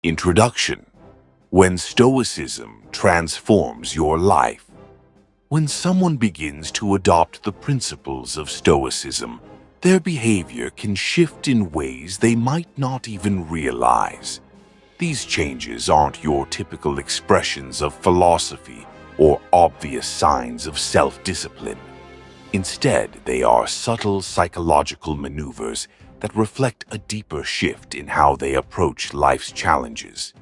Introduction. When Stoicism transforms your life. When someone begins to adopt the principles of Stoicism, their behavior can shift in ways they might not even realize. These changes aren't your typical expressions of philosophy or obvious signs of self-discipline. Instead, they are subtle psychological maneuvers that reflect a deeper shift in how they approach life's challenges.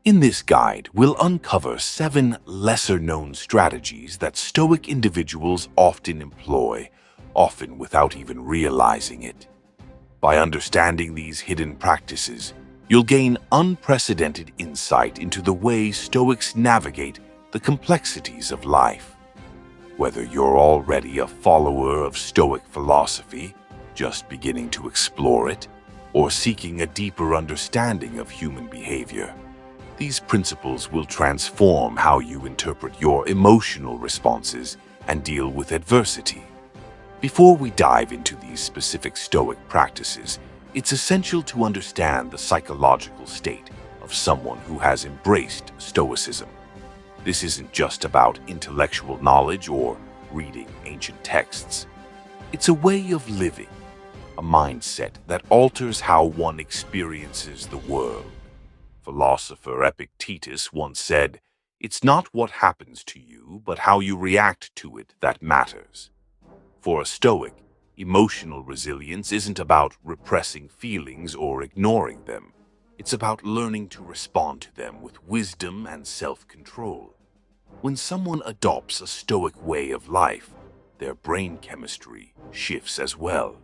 In this guide, we'll uncover 7 lesser-known strategies that Stoic individuals often employ, often without even realizing it. By understanding these hidden practices, you'll gain unprecedented insight into the way Stoics navigate the complexities of life. Whether you're already a follower of Stoic philosophy, just beginning to explore it, or seeking a deeper understanding of human behavior, these principles will transform how you interpret your emotional responses and deal with adversity. Before we dive into these specific Stoic practices, it's essential to understand the psychological state of someone who has embraced Stoicism. This isn't just about intellectual knowledge or reading ancient texts. It's a way of living, a mindset that alters how one experiences the world. Philosopher Epictetus once said, "It's not what happens to you, but how you react to it that matters." For a Stoic, emotional resilience isn't about repressing feelings or ignoring them. It's about learning to respond to them with wisdom and self-control. When someone adopts a Stoic way of life, their brain chemistry shifts as well.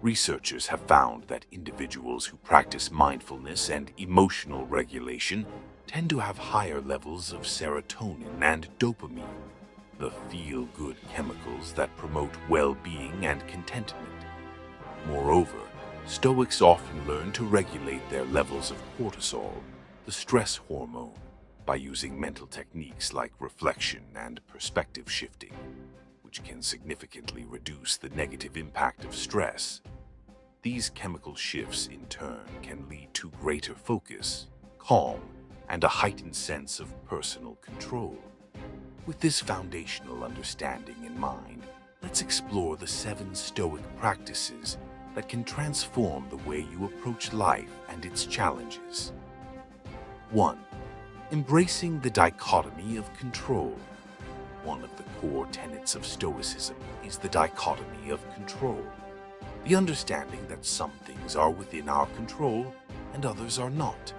Researchers have found that individuals who practice mindfulness and emotional regulation tend to have higher levels of serotonin and dopamine, the feel-good chemicals that promote well-being and contentment. Moreover, Stoics often learn to regulate their levels of cortisol, the stress hormone, by using mental techniques like reflection and perspective shifting, which can significantly reduce the negative impact of stress. These chemical shifts, in turn, can lead to greater focus, calm, and a heightened sense of personal control. With this foundational understanding in mind, let's explore the 7 Stoic practices that can transform the way you approach life and its challenges. 1. Embracing the dichotomy of control. One of the core tenets of Stoicism is the dichotomy of control. The understanding that some things are within our control and others are not.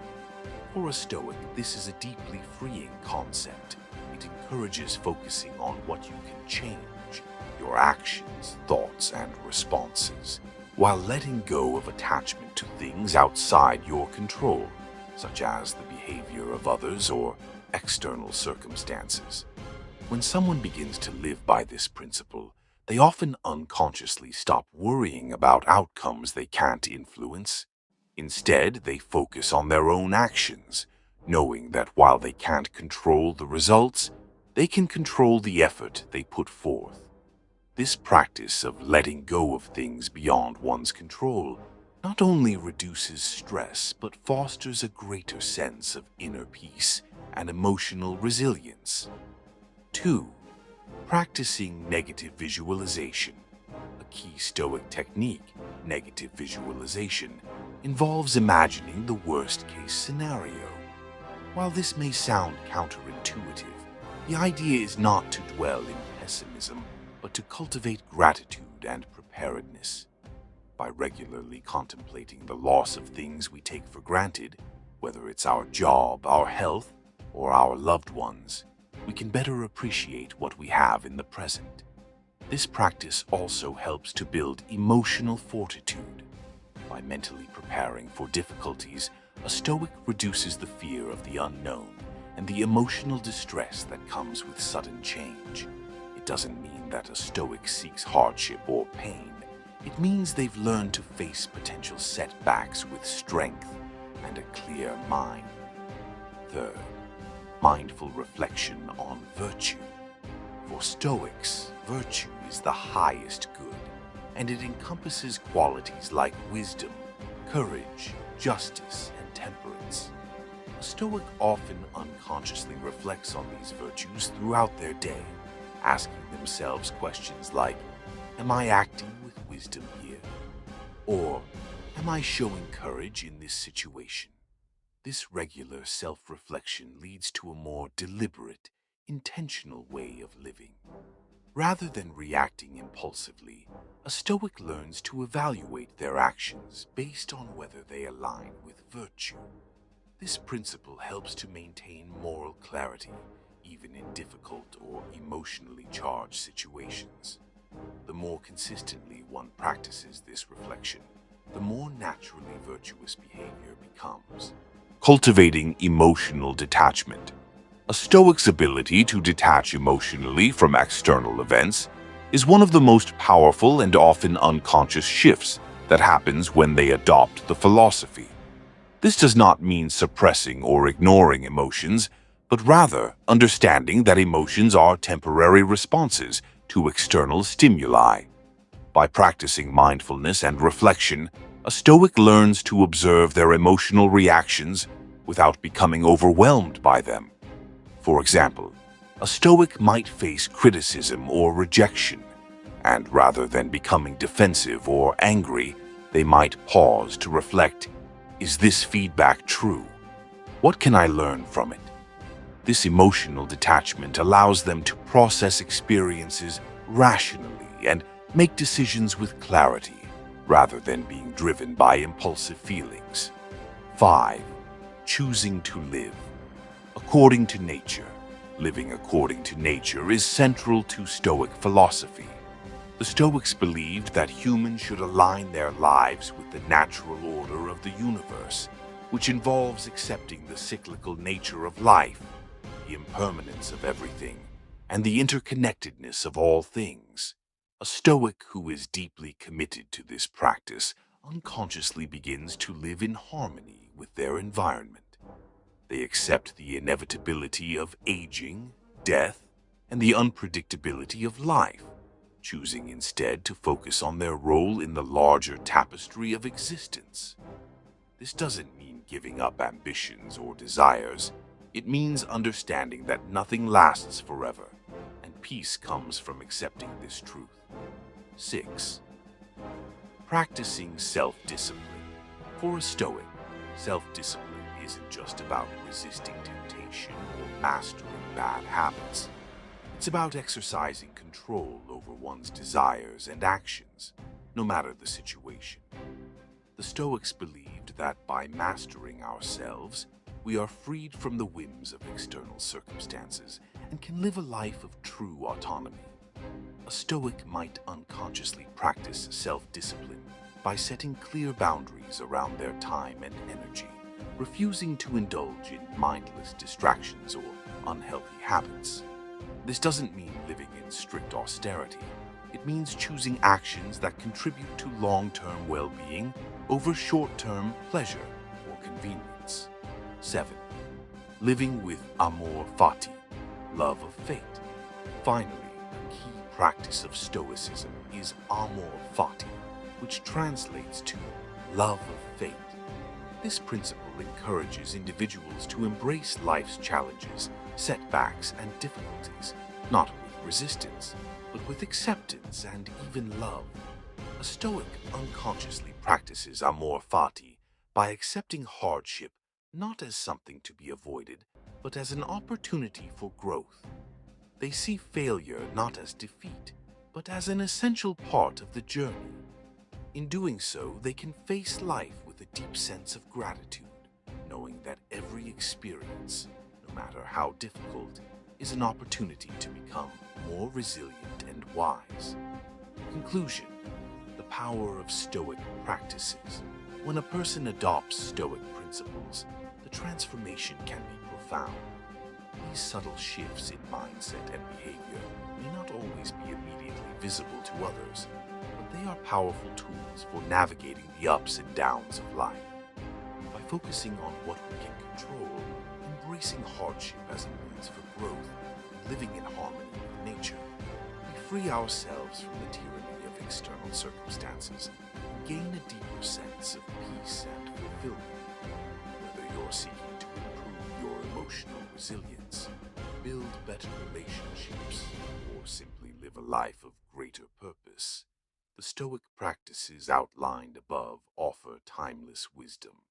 For a Stoic, this is a deeply freeing concept. It encourages focusing on what you can change, your actions, thoughts, and responses, while letting go of attachment to things outside your control, such as the behavior of others or external circumstances. When someone begins to live by this principle, they often unconsciously stop worrying about outcomes they can't influence. Instead, they focus on their own actions, knowing that while they can't control the results, they can control the effort they put forth. This practice of letting go of things beyond one's control not only reduces stress but fosters a greater sense of inner peace and emotional resilience. 2. Practicing negative visualization. A key Stoic technique, negative visualization, involves imagining the worst-case scenario. While this may sound counterintuitive, the idea is not to dwell in pessimism, but to cultivate gratitude and preparedness. By regularly contemplating the loss of things we take for granted, whether it's our job, our health, or our loved ones, we can better appreciate what we have in the present. This practice also helps to build emotional fortitude. By mentally preparing for difficulties, a Stoic reduces the fear of the unknown and the emotional distress that comes with sudden change. It doesn't mean that a Stoic seeks hardship or pain. It means they've learned to face potential setbacks with strength and a clear mind. 3rd, mindful reflection on virtue. For Stoics, virtue is the highest good, and it encompasses qualities like wisdom, courage, justice, and temperance. Stoic often unconsciously reflects on these virtues throughout their day, asking themselves questions like, am I acting with wisdom here? Or, am I showing courage in this situation? This regular self-reflection leads to a more deliberate, intentional way of living. Rather than reacting impulsively, a Stoic learns to evaluate their actions based on whether they align with virtue. This principle helps to maintain moral clarity, even in difficult or emotionally charged situations. The more consistently one practices this reflection, the more naturally virtuous behavior becomes. Cultivating emotional detachment. A Stoic's ability to detach emotionally from external events is one of the most powerful and often unconscious shifts that happens when they adopt the philosophy. This does not mean suppressing or ignoring emotions, but rather understanding that emotions are temporary responses to external stimuli. By practicing mindfulness and reflection, a Stoic learns to observe their emotional reactions without becoming overwhelmed by them. For example, a Stoic might face criticism or rejection, and rather than becoming defensive or angry, they might pause to reflect, is this feedback true? What can I learn from it? This emotional detachment allows them to process experiences rationally and make decisions with clarity, rather than being driven by impulsive feelings. 5. Choosing to live according to nature. Living according to nature is central to Stoic philosophy. The Stoics believed that humans should align their lives with the natural order of the universe, which involves accepting the cyclical nature of life, the impermanence of everything, and the interconnectedness of all things. A Stoic who is deeply committed to this practice unconsciously begins to live in harmony with their environment. They accept the inevitability of aging, death, and the unpredictability of life, choosing instead to focus on their role in the larger tapestry of existence. This doesn't mean giving up ambitions or desires. It means understanding that nothing lasts forever, and peace comes from accepting this truth. 6. Practicing self-discipline. For a Stoic, self-discipline isn't just about resisting temptation or mastering bad habits. It's about exercising control over one's desires and actions, no matter the situation. The Stoics believed that by mastering ourselves, we are freed from the whims of external circumstances and can live a life of true autonomy. A Stoic might unconsciously practice self-discipline by setting clear boundaries around their time and energy, refusing to indulge in mindless distractions or unhealthy habits. This doesn't mean living in strict austerity. It means choosing actions that contribute to long-term well-being over short-term pleasure or convenience. 7. Living with Amor Fati, love of fate. Finally, a key practice of Stoicism is Amor Fati, which translates to love of fate. This principle encourages individuals to embrace life's challenges, setbacks, and difficulties, not with resistance, but with acceptance and even love. A Stoic unconsciously practices Amor Fati by accepting hardship not as something to be avoided, but as an opportunity for growth. They see failure not as defeat, but as an essential part of the journey. In doing so, they can face life with a deep sense of gratitude, knowing that every experience, no matter how difficult, is an opportunity to become more resilient and wise. Conclusion: the power of Stoic practices. When a person adopts Stoic principles, the transformation can be profound. These subtle shifts in mindset and behavior may not always be immediately visible to others, but they are powerful tools for navigating the ups and downs of life. By focusing on what we can control, embracing hardship as a means for growth, and living in harmony with nature, we free ourselves from the tyranny of external circumstances and gain a deeper sense of peace and fulfillment. Whether you're seeking to improve emotional resilience, build better relationships, or simply live a life of greater purpose, the Stoic practices outlined above offer timeless wisdom.